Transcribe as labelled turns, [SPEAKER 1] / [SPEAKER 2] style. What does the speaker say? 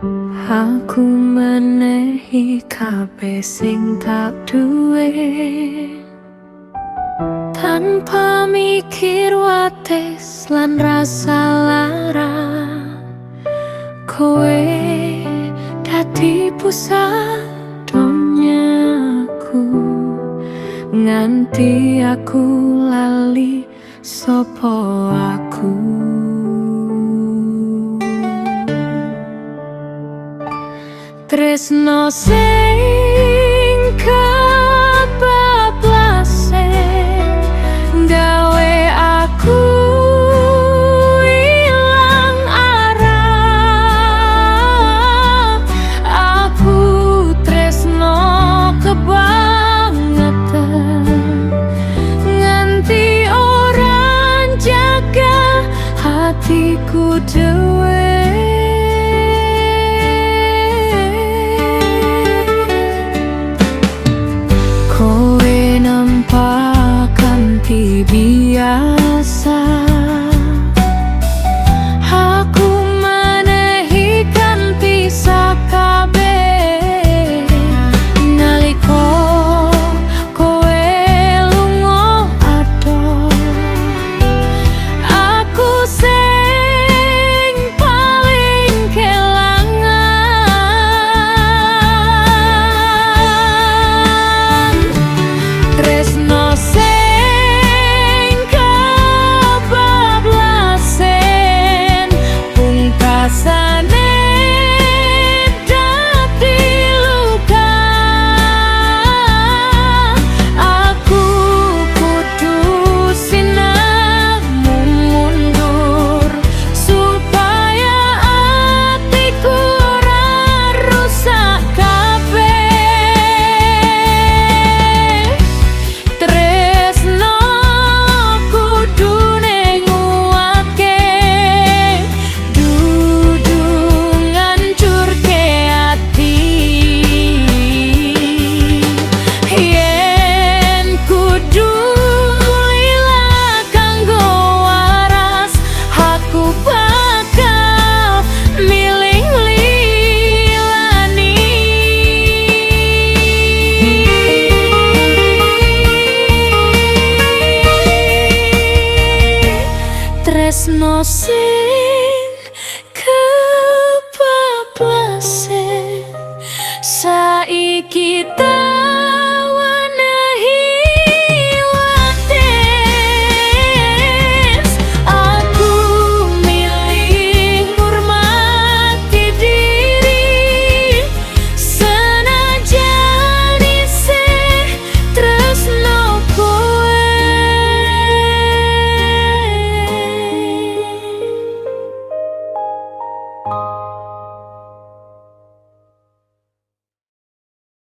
[SPEAKER 1] Aku menehi kabeh sing tak duwe, tanpa mikir wates lan rasa lara. Kowe dadi pusat donyaku, nganti aku lali sopo aku. Tresno sing kebablasen gawe aku ilang arah. Aku tresno kebangetan nganti orang jaga hatiku dewe. Biasa aku menehikan pisah kabeh naliko kowe lunga adoh. Aku sing paling kelangan tresno tresno sing